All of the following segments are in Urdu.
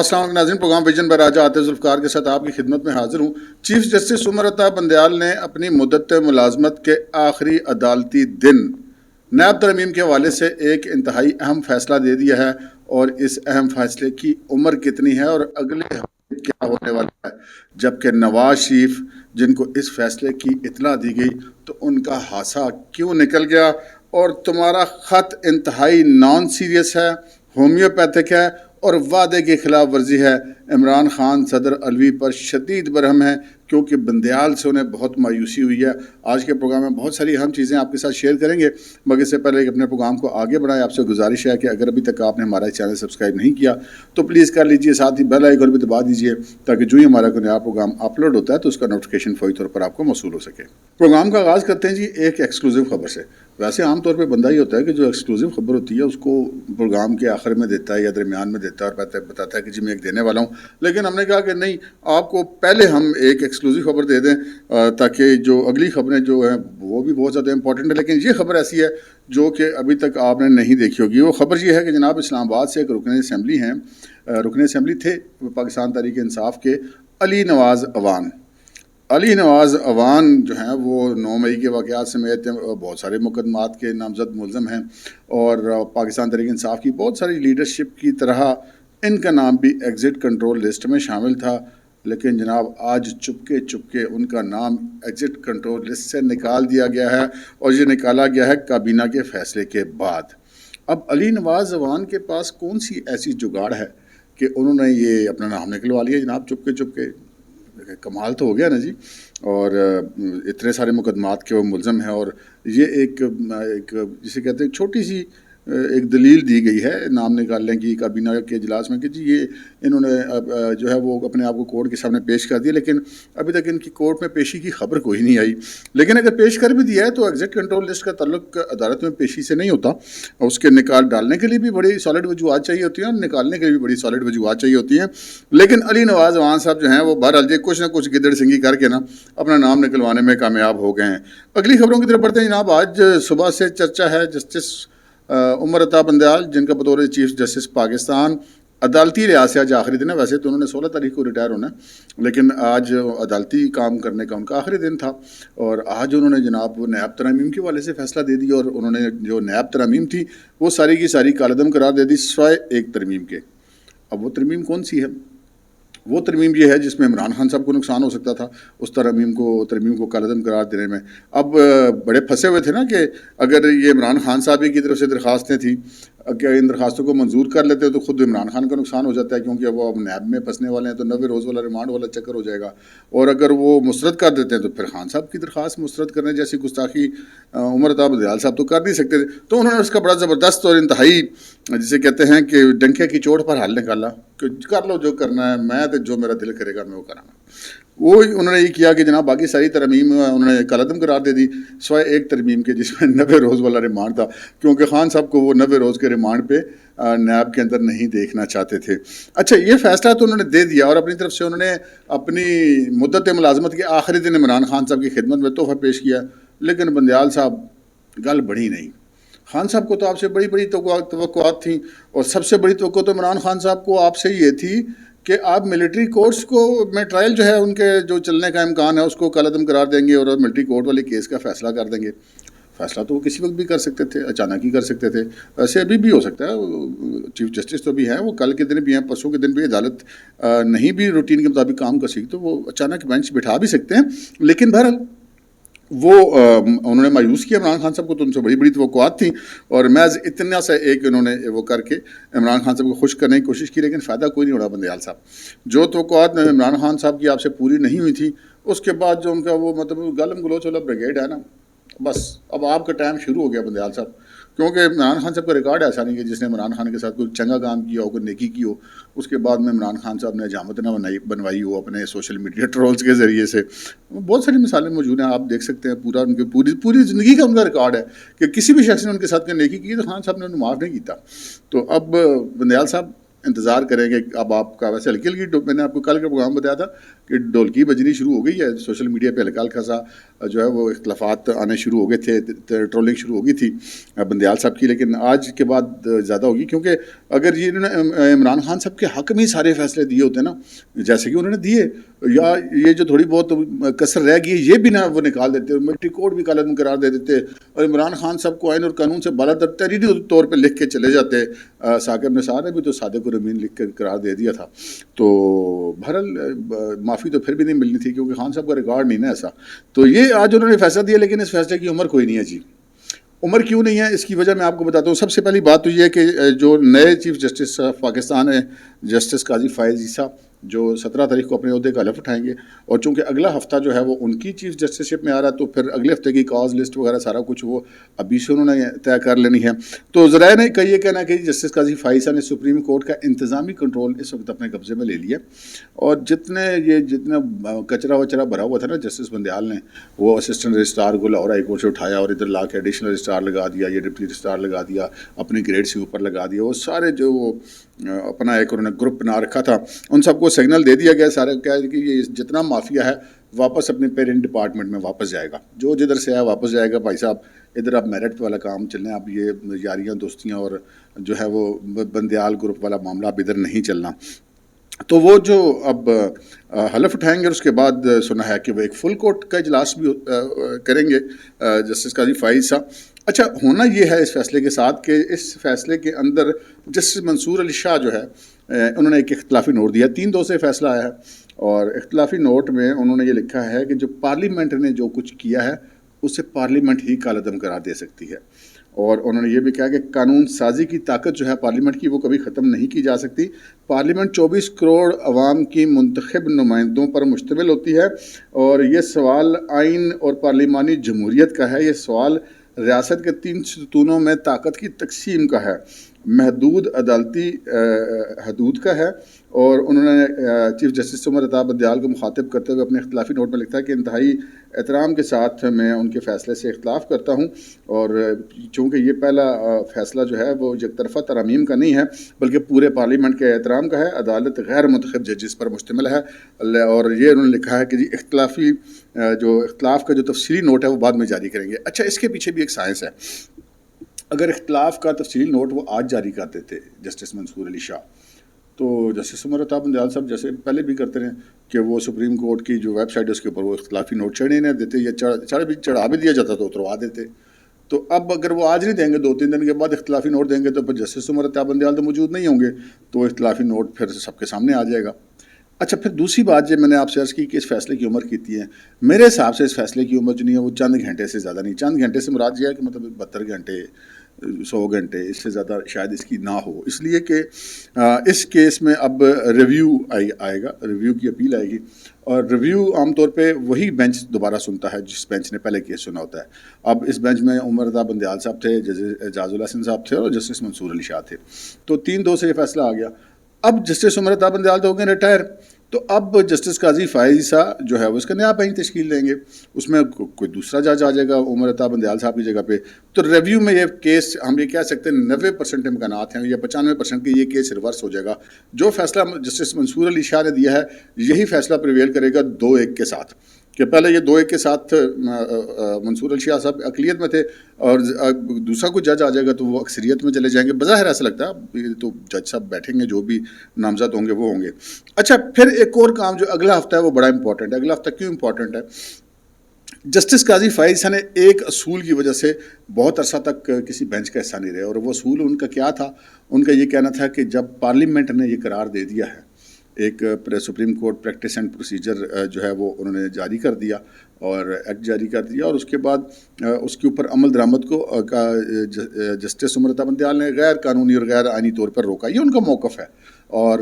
السلام علیکم ناظرین، پروگرام ویژن بائی راجہ عاطف ذوالفقار کے ساتھ آپ کی خدمت میں حاضر ہوں۔ چیف جسٹس عمر عطا بندیال نے اپنی مدت ملازمت کے آخری عدالتی دن نیب ترمیم کے حوالے سے ایک انتہائی اہم فیصلہ دے دیا ہے، اور اس اہم فیصلے کی عمر کتنی ہے اور اگلے ہفتے کیا ہونے والا ہے، جبکہ نواز شریف جن کو اس فیصلے کی اطلاع دی گئی تو ان کا ہاسا کیوں نکل گیا، اور تمہارا خط انتہائی نان سیریس ہے، ہومیوپیتھک ہے اور وعدے کی خلاف ورزی ہے۔ عمران خان صدر علوی پر شدید برہم ہے کیونکہ بندیال سے انہیں بہت مایوسی ہوئی ہے۔ آج کے پروگرام میں بہت ساری اہم چیزیں آپ کے ساتھ شیئر کریں گے، مگر اس سے پہلے اپنے پروگرام کو آگے بڑھائیں۔ آپ سے گزارش ہے کہ اگر ابھی تک آپ نے ہمارا چینل سبسکرائب نہیں کیا تو پلیز کر لیجئے، ساتھ ہی بیل آئیکن بھی دبا دیجئے تاکہ جو ہی ہمارا کوئی نیا پروگرام اپلوڈ ہوتا ہے تو اس کا نوٹیفیکیشن فوری طور پر آپ کو موصول ہو سکے۔ پروگرام کا آغاز کرتے ہیں جی ایک ایکسکلوزیو خبر سے۔ ویسے عام طور پہ بندہ ہی ہوتا ہے کہ جو ایکسکلوزیو خبر ہوتی ہے اس کو پروگرام کے آخر میں دیتا ہے یا درمیان میں دیتا ہے اور بتاتا ہے کہ جی میں ایک دینے والا ہوں، لیکن ہم نے کہا کہ نہیں، آپ کو پہلے ہم ایک ایکسکلوزیو خبر دے دیں تاکہ جو اگلی خبریں جو ہیں وہ بھی بہت زیادہ امپورٹنٹ ہے۔ لیکن یہ خبر ایسی ہے جو کہ ابھی تک آپ نے نہیں دیکھی ہوگی۔ وہ خبر یہ ہے کہ جناب اسلام آباد سے ایک رکن اسمبلی تھے پاکستان تحریک انصاف کے علی نواز اوان جو ہیں وہ 9 مئی کے واقعات سمیت بہت سارے مقدمات کے نامزد ملزم ہیں، اور پاکستان تحریک انصاف کی بہت ساری لیڈرشپ کی طرح ان کا نام بھی ایگزٹ کنٹرول لسٹ میں شامل تھا، لیکن جناب آج چپکے ان کا نام ایگزٹ کنٹرول لسٹ سے نکال دیا گیا ہے، اور یہ نکالا گیا ہے کابینہ کے فیصلے کے بعد۔ اب علی نواز اوان کے پاس کون سی ایسی جگاڑ ہے کہ انہوں نے یہ اپنا نام نکلوا لیا جناب چپکے؟ کمال تو ہو گیا نا جی۔ اور اتنے سارے مقدمات کے وہ ملزم ہیں، اور یہ ایک جسے کہتے ہیں چھوٹی سی ایک دلیل دی گئی ہے نام نکالنے کی کابینہ کے اجلاس میں کہ جی یہ انہوں نے جو ہے وہ اپنے آپ کو کورٹ کے سامنے پیش کر دیا، لیکن ابھی تک ان کی کورٹ میں پیشی کی خبر کوئی نہیں آئی۔ لیکن اگر پیش کر بھی دیا ہے تو ایگزٹ کنٹرول لسٹ کا تعلق عدالت میں پیشی سے نہیں ہوتا، اس کے نکال ڈالنے کے لیے بھی بڑی سالڈ وجوہات چاہیے ہوتی ہیں اور نکالنے کے لیے بھی بڑی سالڈ وجوہات چاہیے ہوتی ہیں۔ لیکن علی نواز اوان صاحب جو ہیں وہ بہرحال یہ کچھ نہ کچھ گدڑ سنگی کر کے نا اپنا نام نکلوانے میں کامیاب ہو گئے ہیں۔ اگلی خبروں کی طرف بڑھتے ہیں جناب۔ آج صبح سے چرچا ہے جسٹس عمر عطا بندیال جن کا بطور چیف جسٹس پاکستان عدالتی لحاظ سے آج آخری دن ہے۔ ویسے تو انہوں نے 16 تاریخ کو ریٹائر ہونا ہے، لیکن آج عدالتی کام کرنے کا ان کا آخری دن تھا، اور آج انہوں نے جناب نیب ترامیم کے حوالے سے فیصلہ دے دیا، اور انہوں نے جو نیب ترامیم تھی وہ ساری کی ساری کالعدم قرار دے دی سوائے ایک ترمیم کے۔ اب وہ ترمیم کون سی ہے؟ وہ ترمیم یہ ہے جس میں عمران خان صاحب کو نقصان ہو سکتا تھا اس ترمیم کو کالعدم قرار دینے میں۔ اب بڑے پھنسے ہوئے تھے نا کہ اگر یہ عمران خان صاحب کی طرف سے درخواستیں تھیں کہ ان درخواستوں کو منظور کر لیتے تو خود عمران خان کا نقصان ہو جاتا ہے، کیونکہ وہ اب نیب میں پھنسنے والے ہیں تو 90 روز والا ریمانڈ والا چکر ہو جائے گا، اور اگر وہ مسترد کر دیتے ہیں تو پھر خان صاحب کی درخواست مسترد کرنے جیسی گستاخی عمر عطا بندیال صاحب تو کر نہیں سکتے تھے۔ تو انہوں نے اس کا بڑا زبردست اور انتہائی جسے کہتے ہیں کہ ڈنکے کی چوٹ پر حل نکالا کہ کر لو جو کرنا ہے، میں تو جو میرا دل کرے گا میں وہ کرانا۔ وہ انہوں نے یہ کیا کہ جناب باقی ساری ترمیم انہوں نے کالعدم قرار دے دی سوائے ایک ترمیم کے جس میں 90 روز والا ریمانڈ تھا، کیونکہ خان صاحب کو وہ 90 روز کے ریمانڈ پہ نیب کے اندر نہیں دیکھنا چاہتے تھے۔ اچھا، یہ فیصلہ تو انہوں نے دے دیا، اور اپنی طرف سے انہوں نے اپنی مدت ملازمت کے آخری دن عمران خان صاحب کی خدمت میں تحفہ پیش کیا، لیکن بندیال صاحب گل بڑھی نہیں۔ خان صاحب کو تو آپ سے بڑی بڑی توقعات تھیں، اور سب سے بڑی توقع تو عمران خان صاحب کو آپ سے یہ تھی کہ آپ ملٹری کورٹس کو میں ٹرائل جو ہے ان کے جو چلنے کا امکان ہے اس کو کالعدم قرار دیں گے، اور ملٹری کورٹ والے کیس کا فیصلہ کر دیں گے۔ فیصلہ تو وہ کسی وقت بھی کر سکتے تھے، اچانک ہی کر سکتے تھے، ویسے ابھی بھی ہو سکتا ہے۔ چیف جسٹس تو بھی ہیں، وہ کل کے دن بھی ہیں، پرسوں کے دن بھی عدالت نہیں بھی روٹین کے مطابق کام کر سکتی تو وہ اچانک بینچ بٹھا بھی سکتے ہیں۔ لیکن بہرحال وہ انہوں نے مایوس کیا عمران خان صاحب کو، تو ان سے بڑی بڑی توقعات تھیں، اور محض اتنا سا ایک انہوں نے وہ کر کے عمران خان صاحب کو خوش کرنے کی کوشش کی، لیکن فائدہ کوئی نہیں ہو رہا بندیال صاحب۔ جو توقعات عمران خان صاحب کی آپ سے پوری نہیں ہوئی تھی، اس کے بعد جو ان کا وہ مطلب گالم گلوچ والا بریگیڈ ہے نا، بس اب آپ کا ٹائم شروع ہو گیا بندیال صاحب، کیونکہ عمران خان صاحب کا ریکارڈ ایسا نہیں کہ جس نے عمران خان کے ساتھ کوئی چنگا کام کیا ہو، کوئی نیکی کی ہو، اس کے بعد میں عمران خان صاحب نے حجامت نہ بنوائی ہو اپنے سوشل میڈیا ٹرولز کے ذریعے سے۔ بہت ساری مثالیں موجود ہیں، آپ دیکھ سکتے ہیں، ان کی پوری زندگی کا ان کا ریکارڈ ہے کہ کسی بھی شخص نے ان کے ساتھ کوئی نیکی کی تو خان صاحب نے انہیں معاف نہیں کیتا۔ تو اب بندیال صاحب انتظار کریں گے اب آپ کا، ویسے ہلکی میں نے آپ کو کل کا پروگرام بتایا تھا کہ ڈھولکی بجنی شروع ہو گئی ہے سوشل میڈیا پہ، ہلکا ہلکا سا جو ہے وہ اختلافات آنے شروع ہو گئے تھے، ٹرولنگ شروع ہو گئی تھی بندیال صاحب کی، لیکن آج کے بعد زیادہ ہوگی، کیونکہ اگر یہ انہوں نے عمران خان صاحب کے حق میں ہی سارے فیصلے دیے ہوتے نا جیسے کہ انہوں نے دیے، یا یہ جو تھوڑی بہت کسر رہ گئی یہ بھی نہ وہ نکال دیتے، ملٹری کوڈ بھی کالعدم قرار دے دیتے، اور عمران خان صاحب کو آئین اور قانون سے بالاتر تحریری طور پہ لکھ کے چلے جاتے. ثاقب نثار نے بھی تو صادق الامین لکھ کے قرار دے دیا تھا. تو بہرحال معافی تو پھر بھی نہیں ملنی تھی، کیونکہ خان صاحب کا ریکارڈ نہیں نا ایسا. تو یہ آج انہوں نے فیصلہ دیا، لیکن اس فیصلے کی عمر کوئی نہیں ہے جی. عمر کیوں نہیں ہے اس کی وجہ میں آپ کو بتاتا ہوں. سب سے پہلی بات تو یہ ہے کہ جو نئے چیف جسٹس پاکستان ہے جسٹس قاضی فائز عیسیٰ، جو 17 تاریخ کو اپنے عہدے کا حلف اٹھائیں گے، اور چونکہ اگلا ہفتہ جو ہے وہ ان کی چیف جسٹس شپ میں آ رہا ہے، تو پھر اگلے ہفتے کی کاز لسٹ وغیرہ سارا کچھ وہ ابھی سے انہوں نے طے کر لینی ہے. تو ذرائع نے یہ کہنا ہے کہ جسٹس قاضی فائز عیسیٰ نے سپریم کورٹ کا انتظامی کنٹرول اس وقت اپنے قبضے میں لے لیا، اور جتنا کچرا وچرا بھرا ہوا تھا نا جسٹس بندیال نے، وہ اسسٹنٹ رجسٹرار کو لاہور ہائی کورٹ سے اٹھایا اور ادھر لا کے ایڈیشنل رجسٹرار لگا دیا، یہ ڈپٹی رجسٹرار لگا دیا، اپنی گریڈ سے اوپر لگا دیا، وہ سارے جو وہ اپنا ایک انہوں نے گروپ بنا رکھا تھا، ان سب کو سگنل دے دیا گیا سارے کہ یہ جتنا مافیا ہے واپس اپنے پیرنٹ ڈپارٹمنٹ میں واپس جائے گا، جو جدھر سے ہے واپس جائے گا. بھائی صاحب ادھر آپ میرٹ والا کام چلنا، اب یہ یاریاں دوستیاں اور جو ہے وہ بندیال گروپ والا معاملہ اب ادھر نہیں چلنا. تو وہ جو اب حلف اٹھائیں گے، اور اس کے بعد سنا ہے کہ وہ ایک فل کورٹ کا اجلاس بھی کریں گے جسٹس قاضی فائز صاحب. اچھا، ہونا یہ ہے اس فیصلے کے ساتھ کہ اس فیصلے کے اندر جسٹس منصور علی شاہ جو ہے انہوں نے ایک اختلافی نوٹ دیا. 3-2 سے فیصلہ آیا ہے، اور اختلافی نوٹ میں انہوں نے یہ لکھا ہے کہ جو پارلیمنٹ نے جو کچھ کیا ہے اسے پارلیمنٹ ہی کالعدم قرار دے سکتی ہے. اور انہوں نے یہ بھی کہا کہ قانون سازی کی طاقت جو ہے پارلیمنٹ کی وہ کبھی ختم نہیں کی جا سکتی. پارلیمنٹ 24 کروڑ عوام کی منتخب نمائندوں پر مشتمل ہوتی ہے، اور یہ سوال آئین اور پارلیمانی جمہوریت کا ہے. یہ سوال ریاست کے 3 ستونوں میں طاقت کی تقسیم کا ہے، محدود عدالتی حدود کا ہے. اور انہوں نے چیف جسٹس عمر عطا بندیال کو مخاطب کرتے ہوئے اپنے اختلافی نوٹ میں لکھا ہے کہ انتہائی احترام کے ساتھ میں ان کے فیصلے سے اختلاف کرتا ہوں، اور چونکہ یہ پہلا فیصلہ جو ہے وہ یک طرفہ ترامیم کا نہیں ہے بلکہ پورے پارلیمنٹ کے احترام کا ہے. عدالت غیر منتخب ججز پر مشتمل ہے. اور یہ انہوں نے لکھا ہے کہ جی اختلاف کا جو تفصیلی نوٹ ہے وہ بعد میں جاری کریں گے. اچھا، اس کے پیچھے بھی ایک سائنس ہے. اگر اختلاف کا تفصیلی نوٹ وہ آج جاری کرتے تھے جسٹس منصور علی شاہ، تو جسٹس عمر عطا بندیال صاحب جیسے پہلے بھی کرتے رہے کہ وہ سپریم کورٹ کی جو ویب سائٹ ہے اس کے اوپر وہ اختلافی نوٹ چڑھنے نہیں دیتے، یا چڑھا بھی دیا جاتا تو اتروا دیتے. تو اب اگر وہ آج نہیں دیں گے، 2-3 دن کے بعد اختلافی نوٹ دیں گے، تو پھر جسٹس عمر عطا بندیال تو موجود نہیں ہوں گے، تو اختلافی نوٹ پھر سب کے سامنے آ جائے گا. اچھا، پھر دوسری بات جو میں نے آپ سے عرض کی کہ اس فیصلے کی عمر کتنی ہے. میرے حساب سے اس فیصلے کی عمر جو نہیں ہے وہ چند گھنٹے سے زیادہ نہیں. چند گھنٹے سے مراد یہ ہے کہ مطلب 72 گھنٹے 100 گھنٹے، اس سے زیادہ شاید اس کی نہ ہو، اس لیے کہ اس کیس میں اب ریویو آئے گا، ریویو کی اپیل آئے گی، اور ریویو عام طور پہ وہی بینچ دوبارہ سنتا ہے جس بینچ نے پہلے کیس سنا ہوتا ہے. اب اس بینچ میں عمر رضا بندیال صاحب تھے، اعجاز اللہ حسن صاحب تھے، اور جسٹس منصور علی شاہ تھے. تو 3-2 سے یہ فیصلہ آ گیا. اب جسٹس عمر رضا بندیال تو ہو گئے ریٹائر، تو اب جسٹس قاضی فائز عیسیٰ جو ہے وہ اس کا نیا بینچ تشکیل دیں گے، اس میں کوئی دوسرا جج آ جائے گا عمر عطا بندیال صاحب کی جگہ پہ. تو ریویو میں یہ کیس ہم یہ کہہ سکتے ہیں 90% امکانات ہیں، یا 95% کہ یہ کیس ریورس ہو جائے گا. جو فیصلہ جسٹس منصور علی شاہ نے دیا ہے یہی فیصلہ پریویل کرے گا 2-1 کے ساتھ، کہ پہلے یہ 2-1 کے ساتھ منصور علی شاہ صاحب اقلیت میں تھے، اور دوسرا کوئی جج آ جائے گا تو وہ اکثریت میں چلے جائیں گے. بظاہر ایسا لگتا ہے تو جج صاحب بیٹھیں گے، جو بھی نامزد ہوں گے وہ ہوں گے. اچھا، پھر ایک اور کام جو اگلا ہفتہ ہے وہ بڑا امپورٹنٹ ہے. اگلا ہفتہ کیوں امپورٹنٹ ہے؟ جسٹس قاضی فائز عیسیٰ نے ایک اصول کی وجہ سے بہت عرصہ تک کسی بینچ کا حصہ نہیں رہے، اور وہ اصول ان کا کیا تھا؟ ان کا یہ کہنا تھا کہ جب پارلیمنٹ نے یہ قرار دے دیا ہے، ایک supreme court practice and procedure جو ہے وہ انہوں نے جاری کر دیا، اور ایکٹ جاری کر دیا، اور اس کے بعد اس کے اوپر عمل درآمد کو جسٹس عمر عطا بندیال نے غیر قانونی اور غیر آئینی طور پر روکا. یہ ان کا موقف ہے، اور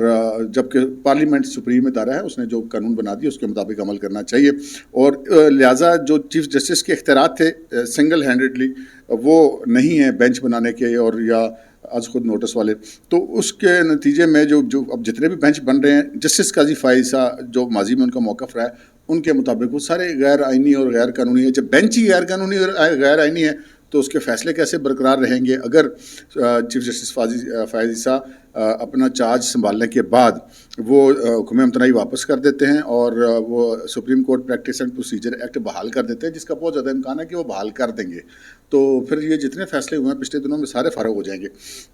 جبکہ پارلیمنٹ سپریم ادارہ ہے، اس نے جو قانون بنا دیا اس کے مطابق عمل کرنا چاہیے. اور لہٰذا جو چیف جسٹس کے اختیارات تھے سنگل ہینڈڈلی وہ نہیں ہیں بینچ بنانے کے اور یا از خود نوٹس والے، تو اس کے نتیجے میں جو اب جتنے بھی بینچ بن رہے ہیں، جسٹس قاضی فائز عیسیٰ جو ماضی میں ان کا موقف رہا ہے ان کے مطابق وہ سارے غیر آئینی اور غیر قانونی ہے. جب بینچ ہی غیر قانونی اور غیر آئینی ہے تو اس کے فیصلے کیسے برقرار رہیں گے اگر چیف جسٹس فائز عیسیٰ اپنا چارج سنبھالنے کے بعد وہ حکم امتناعی واپس کر دیتے ہیں اور وہ supreme court practice and procedure act بحال کر دیتے ہیں، جس کا بہت زیادہ امکان ہے کہ وہ بحال کر دیں گے، تو پھر یہ جتنے فیصلے ہوئے ہیں پچھلے دنوں میں سارے فارغ ہو جائیں گے،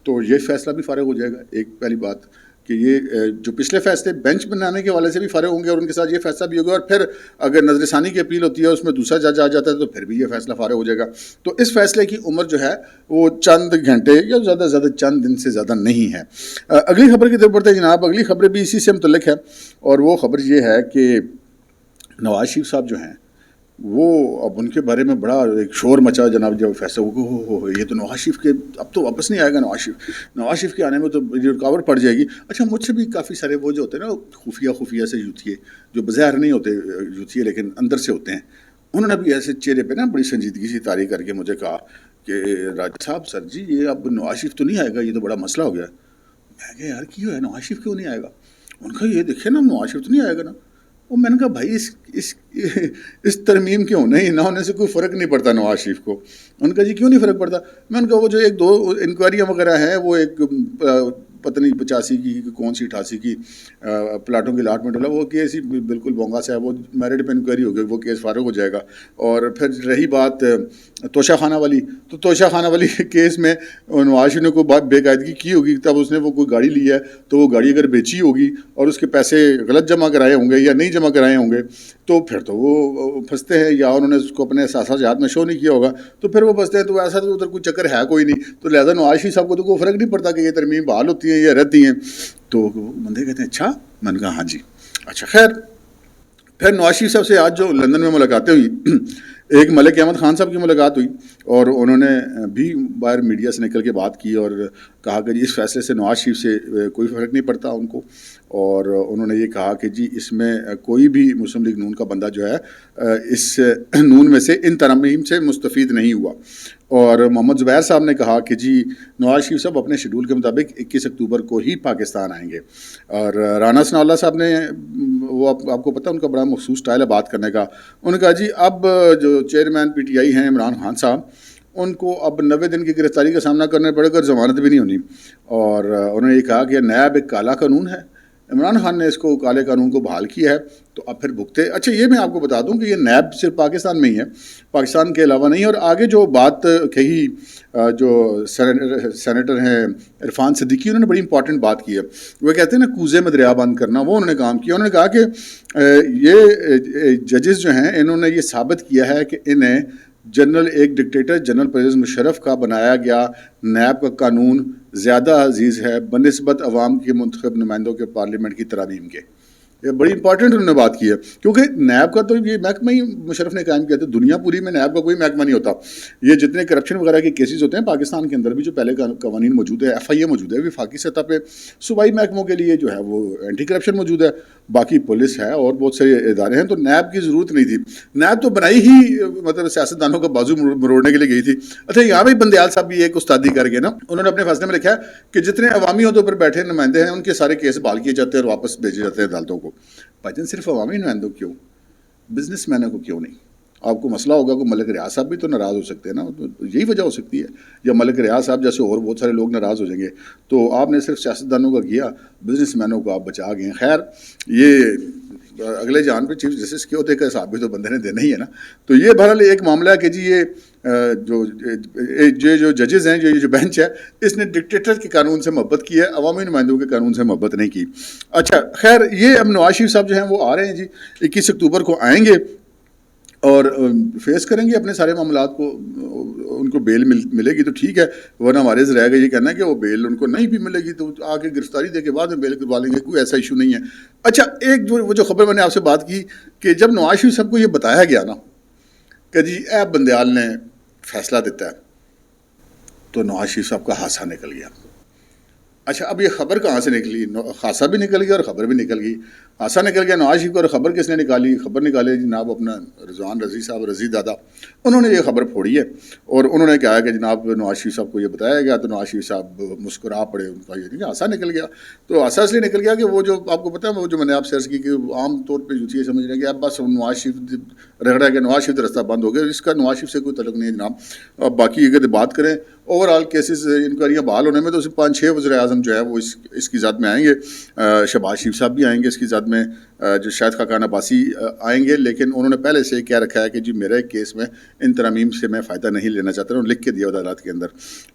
تو یہ فیصلہ بھی فارغ ہو جائے گا۔ ایک پہلی بات کہ یہ جو پچھلے فیصلے بینچ بنانے کے حوالے سے بھی فارغ ہوں گے اور ان کے ساتھ یہ فیصلہ بھی ہوگا، اور پھر اگر نظر ثانی کی اپیل ہوتی ہے اس میں دوسرا جج آ جاتا ہے تو پھر بھی یہ فیصلہ فارغ ہو جائے گا۔ تو اس فیصلے کی عمر جو ہے وہ چند گھنٹے یا زیادہ سے زیادہ چند دن سے زیادہ نہیں ہے۔ اگلی خبر کی طرف بڑھتے ہیں جناب۔ اگلی خبر بھی اسی سے متعلق ہے اور وہ خبر یہ ہے کہ نواز شریف صاحب جو ہیں وہ اب ان کے بارے میں بڑا ایک شور مچا جناب، جب فیصلہ ہو یہ تو نواز شریف کے اب تو واپس نہیں آئے گا، نواز شریف کے آنے میں تو رکاوٹ پڑ جائے گی۔ اچھا مجھ سے بھی کافی سارے وہ جو ہوتے ہیں نا خفیہ سے یوتھیے، جو بظاہر نہیں ہوتے یوتھیے لیکن اندر سے ہوتے ہیں، انہوں نے بھی ایسے چہرے پہ نا بڑی سنجیدگی سے طاری کر کے مجھے کہا کہ راجہ صاحب سر جی یہ اب نواز شریف تو نہیں آئے گا، یہ تو بڑا مسئلہ ہو گیا۔ میں کہا یار کیوں ہے نواز شریف کیوں نہیں آئے گا؟ ان کا یہ دیکھیں نا نواز شریف تو نہیں آئے گا نا۔ وہ میں نے کہا بھائی اس ترمیم کے ہونے سے کوئی فرق نہیں پڑتا نواز شریف کو۔ ان کا جی کیوں نہیں فرق پڑتا؟ میں نے کہا وہ جو ایک دو انکوائریاں وغیرہ ہیں، وہ ایک پتہ نہیں 85 کی کون سی 88 کی پلاٹوں کی الاٹمنٹ والا وہ کیس ہی بالکل بونگا سے ہے، وہ میرٹ پہ انکوائری ہو گئی، وہ کیس فارغ ہو جائے گا۔ اور پھر رہی بات توشہ خانہ والی، تو توشہ خانہ والی کیس میں نواز شریف نے کوئی بے قاعدگی کی ہوگی، تب اس نے وہ کوئی گاڑی لی ہے تو وہ گاڑی اگر بیچی ہوگی اور اس کے پیسے غلط جمع کرائے ہوں گے یا نہیں جمع کرائے ہوں گے تو پھر تو وہ پھنستے ہیں، یا انہوں نے اس کو اپنے احساسات جہاد میں شو نہیں کیا ہوگا تو پھر وہ پھنستے ہیں۔ تو ایسا تو ادھر کوئی چکر ہے کوئی نہیں، تو لہٰذا نواز شریف صاحب کو تو کوئی فرق نہیں پڑتا کہ یہ ترمیم بحال ہوتی ہیں یا رہتی ہیں۔ تو بندے کہتے ہیں اچھا، میں نے کہا ہاں جی اچھا خیر۔ پھر نواز شریف صاحب سے آج جو لندن میں ملاقاتیں ہوئی، ایک ملک احمد خان صاحب کی ملاقات ہوئی اور انہوں نے بھی باہر میڈیا سے نکل کے بات کی اور کہا کہ جی اس فیصلے سے نواز شریف سے کوئی فرق نہیں پڑتا ان کو، اور انہوں نے یہ کہا کہ جی اس میں کوئی بھی مسلم لیگ نون کا بندہ جو ہے اس نون میں سے ان ترامیم سے مستفید نہیں ہوا۔ اور محمد زبیر صاحب نے کہا کہ جی نواز شریف صاحب اپنے شیڈول کے مطابق 21 اکتوبر کو ہی پاکستان آئیں گے۔ اور رانا ثناء اللہ صاحب نے، وہ آپ کو پتہ ان کا بڑا مخصوص سٹائل ہے بات کرنے کا، انہوں نے کہا جی اب جو چیئرمین پی ٹی آئی ہیں عمران خان صاحب، ان کو اب 90 دن کی گرفتاری کا سامنا کرنا پڑے گا، ضمانت بھی نہیں ہونی۔ اور انہوں نے یہ کہا کہ نیب ایک کالا قانون ہے، عمران خان نے اس کو کالے قانون کو بحال کیا ہے تو اب پھر بھگتے۔ اچھا یہ میں آپ کو بتا دوں کہ یہ نیب صرف پاکستان میں ہی ہے، پاکستان کے علاوہ نہیں۔ اور آگے جو بات کہی جو سینیٹر ہیں عرفان صدیقی، انہوں نے بڑی امپورٹنٹ بات کی ہے۔ وہ کہتے ہیں نا کوزے میں دریا بند کرنا، وہ انہوں نے کام کیا۔ انہوں نے کہا کہ یہ ججز جو ہیں انہوں نے یہ ثابت کیا ہے کہ انہیں ایک ڈکٹیٹر جنرل پرویز مشرف کا بنایا گیا نیب کا قانون زیادہ عزیز ہے بنسبت عوام کے منتخب نمائندوں کے پارلیمنٹ کی ترامیم کے۔ یہ بڑی امپورٹنٹ انہوں نے بات کی ہے، کیونکہ نیب کا تو یہ محکمہ ہی مشرف نے قائم کیا تھا، دنیا پوری میں نیب کا کوئی محکمہ نہیں ہوتا۔ یہ جتنے کرپشن وغیرہ کے کیسز ہوتے ہیں پاکستان کے اندر بھی جو پہلے قوانین موجود ہے، ایف آئی اے موجود ہے وفاقی سطح پہ، صوبائی محکموں کے لیے جو ہے وہ اینٹی کرپشن موجود ہے، باقی پولیس ہے اور بہت سے ادارے ہیں، تو نیب کی ضرورت نہیں تھی۔ نیب تو بنائی ہی مطلب سیاستدانوں کا بازو مروڑنے کے لیے گئی تھی۔ اچھا یہاں بھی بندیال صاحب بھی ایک استادی کر گئے نا، انہوں نے اپنے فیصلے میں لکھا ہے کہ جتنے عوامی عہدوں پر بیٹھے نمائندے ہیں ان کے سارے کیس بحال کیے جاتے ہیں اور واپس بھیجے جاتے ہیں عدالتوں کو۔ بھائی صرف عوامی نمائندوں کیوں، بزنس مینوں کو کیوں نہیں؟ آپ کو مسئلہ ہوگا کہ ملک ریاض صاحب بھی تو ناراض ہو سکتے ہیں نا، یہی وجہ ہو سکتی ہے، یا ملک ریاض صاحب جیسے اور بہت سارے لوگ ناراض ہو جائیں گے۔ تو آپ نے صرف سیاستدانوں کا کیا، بزنس مینوں کو آپ بچا گئے۔ خیر یہ اگلے جان پہ چیف جسٹس کے عہدے کا حساب بھی تو بندے نے دینا ہی ہے نا۔ تو یہ بہرحال ایک معاملہ ہے کہ جی یہ جو ججز ہیں، جو بینچ ہے، اس نے ڈکٹیٹر کے قانون سے محبت کی ہے، عوامی نمائندوں کے قانون سے محبت نہیں کی۔ اچھا خیر، یہ اب نواز شریف صاحب جو ہیں وہ آ رہے ہیں جی، 21 اکتوبر کو آئیں گے اور فیس کریں گے اپنے سارے معاملات کو۔ ان کو بیل ملے گی تو ٹھیک ہے، ورنہ ہمارے سے رہے گا یہ کہنا ہے کہ وہ بیل ان کو نہیں بھی ملے گی تو آ کے گرفتاری دے کے بعد میں بیل کروا لیں گے، کوئی ایسا ایشو نہیں ہے۔ اچھا ایک جو خبر میں نے آپ سے بات کی کہ جب نواز شریف صاحب کو یہ بتایا گیا نا کہ جی ایپ بندیال نے فیصلہ دیتا ہے، تو نواز شریف صاحب کا ہاسا نکل گیا۔ اچھا اب یہ خبر کہاں سے نکلی؟ خاصا بھی نکل گیا اور خبر بھی نکل گئی۔ آسا نکل گیا نواز شریف کو. اور خبر کس نے نکالی؟ خبر نکالے جناب اپنا رضوان رضی صاحب, رضی دادا, انہوں نے یہ خبر پھوڑی ہے اور انہوں نے کہا کہ جناب نواز شریف صاحب کو یہ بتایا گیا. تو نواز شریف صاحب مسکرا پڑے, ان کا یہ نہیں کہ آسا نکل گیا. تو آسا اس لیے نکل گیا کہ وہ جو آپ کو پتہ ہے, وہ جو میں نے آپ سے عرض کی کہ عام طور پہ جو چیز سمجھ رہے ہیں کہ اب بس نواز شریف رگڑا گیا, نواز شریف رستہ بند ہو گیا. اس کا نواز شریف سے کوئی تعلق نہیں ہے جناب. اب باقی اگر بات کریں اوور آل کیسز انکوائریاں بحال ہونے میں, تو 5-6 وزیر اعظم جو ہے وہ اس کی ذات میں آئیں گے. شہباز شریف صاحب بھی آئیں گے اس کی ذات میں, جو شاید خاقان عباسی آئیں گے, لیکن انہوں نے پہلے سے کیا رکھا ہے کہ جی میرے کیس میں ان ترامیم سے میں فائدہ نہیں لینا چاہتا ہوں, لکھ کے دیا عدالت کے اندر.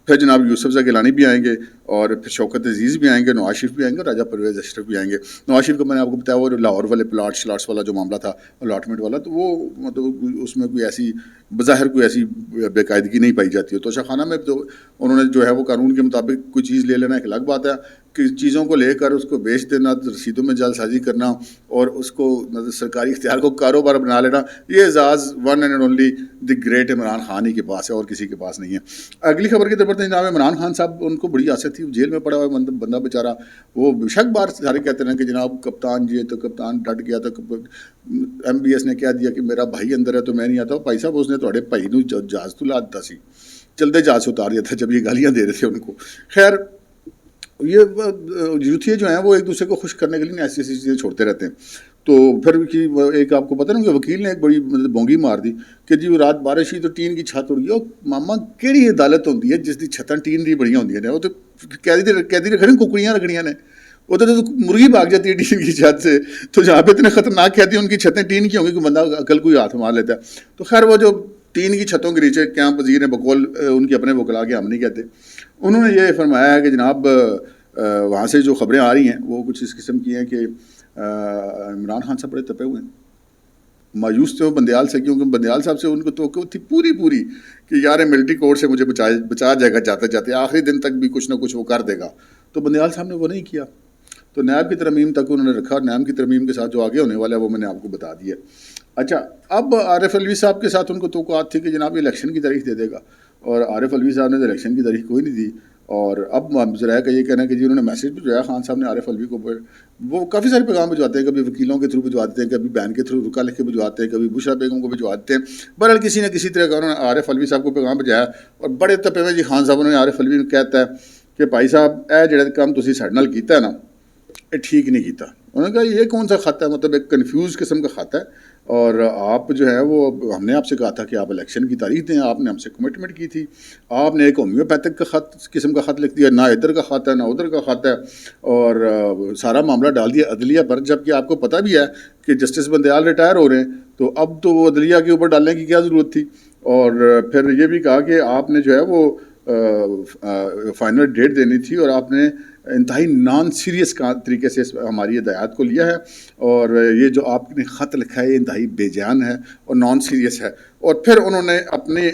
پھر جناب یوسف زئی گیلانی بھی آئیں گے, اور پھر شوکت عزیز بھی آئیں گے, نواز شریف بھی آئیں گے, اور راجہ پرویز اشرف بھی آئیں گے. نواز شریف کو میں نے آپ کو بتایا وہ لاہور والے پلاٹس والا جو معاملہ تھا, الاٹمنٹ والا, تو وہ مطلب اس میں کوئی ایسی بظاہر کوئی ایسی بے قاعدگی نہیں پائی جاتی ہے. توشہ خانہ میں تو انہوں نے جو ہے وہ قانون کے مطابق کوئی چیز لے لینا ایک الگ بات ہے, کہ چیزوں کو لے کر اس کو بیچ دینا, رسیدوں میں جعل سازی کرنا, اور اس کو مطلب سرکاری اختیار کو کاروبار بنا لینا, یہ اعزاز one and only the great Imran Khan ہی کے پاس ہے, اور کسی کے پاس نہیں ہے. اگلی خبر کی طرف بڑھتے ہیں جناب. عمران خان صاحب, ان کو بڑی آسر تھی, جیل میں پڑا ہوا بندہ بیچارہ, وہ شک بار سارے کہتے ہیں کہ جناب کپتان جی تو کپتان ڈٹ گیا, تو ایم بی ایس نے کہہ دیا کہ میرا بھائی اندر ہے تو میں نہیں آتا. بھائی صاحب اس نے تھوڑے بھائی نو جہاز تو لا دیتا سی, چلتے جہاز سے اتار دیا تھا جب یہ گالیاں دے رہے تھے ان کو. خیر یہ یوتھیے جو ہیں وہ ایک دوسرے کو خوش کرنے کے لیے ایسی ایسی چیزیں چھوڑتے رہتے ہیں. تو پھر ایک آپ کو پتہ نا کہ وکیل نے ایک بڑی بونگی مار دی کہ جی وہ رات بارش ہوئی تو ٹین کی چھت اڑ گئی. ماما کہڑی عدالت ہوتی ہے جس کی چھتاں ٹین دی بڑیاں ہوندیاں نے, وہ تو قیدی رکھنے ککڑیاں رکھڑیاں نے, وہ تو مرغی بھاگ جاتی ہے ٹین کی چھت سے. تو جہاں پہ اتنے خطرناک قیدی ان کی چھتیں ٹین کی ہوں گی, کوئی بندہ عقل کوئی ہاتھ مار لیتا ہے. تو خیر وہ جو ٹین کی چھتوں کے نیچے کیا وزیر نے بقول ان کے اپنے وکلا کے ہم نہیں کہتے, انہوں نے یہ فرمایا ہے کہ جناب وہاں سے جو خبریں آ رہی ہیں وہ کچھ اس قسم کی ہیں کہ عمران خان صاحب بڑے تپے ہوئے ہیں, مایوس تھے وہ بندیال سے, کیونکہ بندیال صاحب سے ان کو توقع تھی پوری کہ یار ملٹری کورٹ سے مجھے بچا جائے گا جاتے جاتے, آخری دن تک بھی کچھ نہ کچھ وہ کر دے گا. تو بندیال صاحب نے وہ نہیں کیا, تو نیب کی ترمیم تک انہوں نے رکھا, اور نیب کی ترمیم کے ساتھ جو آگے ہونے والا ہے وہ میں نے آپ کو بتا دیا. اچھا, اب عارف علوی صاحب کے ساتھ ان کو توقعات تھی کہ جناب یہ الیکشن کی تاریخ دے دے گا, اور عارف علوی صاحب نے تو الیکشن کی تاریخ کوئی نہیں دی. اور اب ذرائع کا یہ کہنا ہے کہ جی انہوں نے میسیج بھیجوایا خان صاحب نے عارف علوی کو, وہ کافی سارے پیغام بھجواتے ہیں, کبھی وکیلوں کے تھرو بھجوا دیتے ہیں, کبھی بین کے تھرو رکا لکھ کے بھجواتے ہیں, کبھی بشرا بیگم کو بھجوا دیتے ہیں. بہرحال کسی نہ کسی طرح کا انہوں نے عارف علوی صاحب کو پیغام بھیجایا, اور بڑے تپے میں جی خان صاحب نے عارف علوی کہتا ہے کہ بھائی صاحب اے جڑا کام تسی ساڈے نال کیتا ہے نا یہ ٹھیک نہیں کیتا. انہوں نے کہا یہ کون سا خط ہے, مطلب ایک کنفیوز قسم کا خط ہے, اور آپ جو ہے وہ ہم نے آپ سے کہا تھا کہ آپ الیکشن کی تاریخ دیں, آپ نے ہم سے کمٹمنٹ کی تھی, آپ نے ایک ہومیوپیتھک کا خط قسم کا خط لکھ دیا, نہ ادھر کا خط ہے نہ ادھر کا خط ہے, اور سارا معاملہ ڈال دیا عدلیہ پر, جب کہ آپ کو پتہ بھی ہے کہ جسٹس بندیال ریٹائر ہو رہے ہیں, تو اب تو وہ عدلیہ کے اوپر ڈالنے کی کیا ضرورت تھی. اور پھر یہ بھی کہا کہ آپ نے جو ہے وہ فائنل ڈیٹ دینی تھی, اور آپ نے انتہائی نان سیریس طریقے سے ہماری ہدایات کو لیا ہے, اور یہ جو آپ نے خط لکھا ہے یہ انتہائی بے جان ہے اور نان سیریس ہے. اور پھر انہوں نے اپنی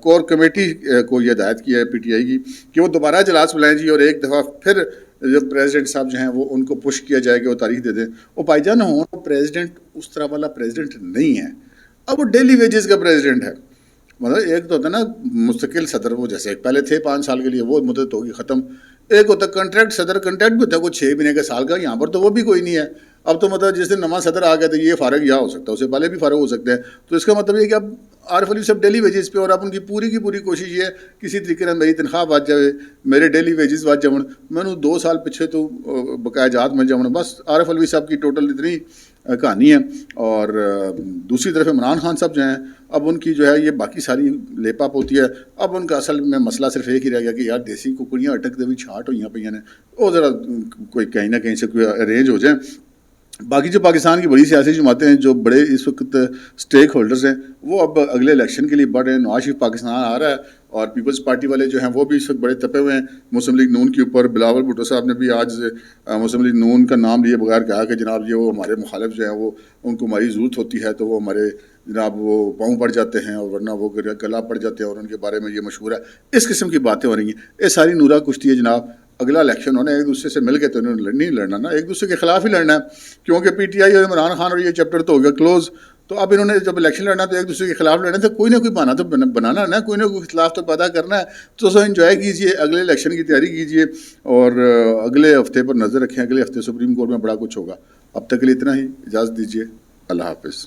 کور کمیٹی کو یہ ہدایت کی ہے پی ٹی آئی کی کہ وہ دوبارہ اجلاس بلائیں جی, اور ایک دفعہ پھر جو پریزیڈنٹ صاحب جو ہیں وہ ان کو پش کیا جائے کہ وہ تاریخ دے دیں. وہ بھائی جان ہوں وہ پریزیڈنٹ اس طرح والا پریزیڈنٹ نہیں ہے, اب وہ ڈیلی ویجز کا پریزیڈنٹ ہے. مطلب ایک تو ہوتا ہے نا مستقل صدر, وہ جیسے پہلے تھے 5 سال کے لیے, وہ مدت ہوگی ختم. ایک ہوتا ہے کنٹریکٹ صدر, کنٹریکٹ بھی ہوتا ہے کوئی 6 مہینے کا سال کا, یہاں پر تو وہ بھی کوئی نہیں ہے. اب تو مطلب جس دن نواں صدر آ گیا تو یہ فارغ یا ہو سکتا ہے, اس سے پہلے بھی فارغ ہو سکتے ہیں. تو اس کا مطلب یہ کہ اب عارف علوی صاحب ڈیلی ویجز پہ, اور اب ان کی پوری کوشش یہ ہے کسی طریقے سے میری تنخواہ بچ جائے, میرے ڈیلی ویجز بچ جاؤں. میں نے 2 سال پیچھے تو بقایا جات مل جاؤں. بس عارف علوی صاحب کی ٹوٹل اتنی کہانی ہے. اور دوسری طرف عمران خان صاحب جو ہیں, اب ان کی جو ہے یہ باقی ساری لیپ اپ ہوتی ہے. اب ان کا اصل میں مسئلہ صرف ایک ہی رہ گیا کہ یار دیسی ککڑیاں اٹک دے بھی چھاٹ ہوئی پہ نے, وہ ذرا کوئی کہیں نہ کہیں سے کوئی ارینج ہو جائیں. باقی جو پاکستان کی بڑی سیاسی جماعتیں ہیں, جو بڑے اس وقت سٹیک ہولڈرز ہیں, وہ اب اگلے الیکشن کے لیے بڑھ رہے ہیں. نواز شریف پاکستان آ رہا ہے, اور پیپلز پارٹی والے جو ہیں وہ بھی اس وقت بڑے تپے ہوئے ہیں مسلم لیگ نون کے اوپر. بلاول بھٹو صاحب نے بھی آج مسلم لیگ نون کا نام لیے بغیر کہا کہ جناب یہ وہ ہمارے مخالف جو ہیں وہ ان کو ہماری ضرورت ہوتی ہے تو وہ ہمارے جناب وہ پاؤں پڑ جاتے ہیں, اور ورنہ وہ گلا پڑ جاتے ہیں, اور ان کے بارے میں یہ مشہور ہے. اس قسم کی باتیں ہو رہی ہیں. یہ ساری نورا کشتی ہے جناب. اگلا الیکشن ہونا ہے, ایک دوسرے سے مل کے تو انہوں نے نہیں لڑنا نا, ایک دوسرے کے خلاف ہی لڑنا ہے, کیونکہ پی ٹی آئی اور عمران خان اور یہ چیپٹر تو ہو گیا کلوز. تو اب انہوں نے جب الیکشن لڑنا تو ایک دوسرے کے خلاف لڑنا تو کوئی نہ کوئی بہانہ تو بنانا ہے نا, کوئی نہ کوئی اختلاف تو پیدا کرنا ہے. تو سو انجوائے کیجیے, اگلے الیکشن کی تیاری کیجیے, اور اگلے ہفتے پر نظر رکھیں. اگلے ہفتے سپریم کورٹ میں بڑا کچھ ہوگا. اب تک کے لیے اتنا ہی, اجازت دیجیے. اللہ حافظ.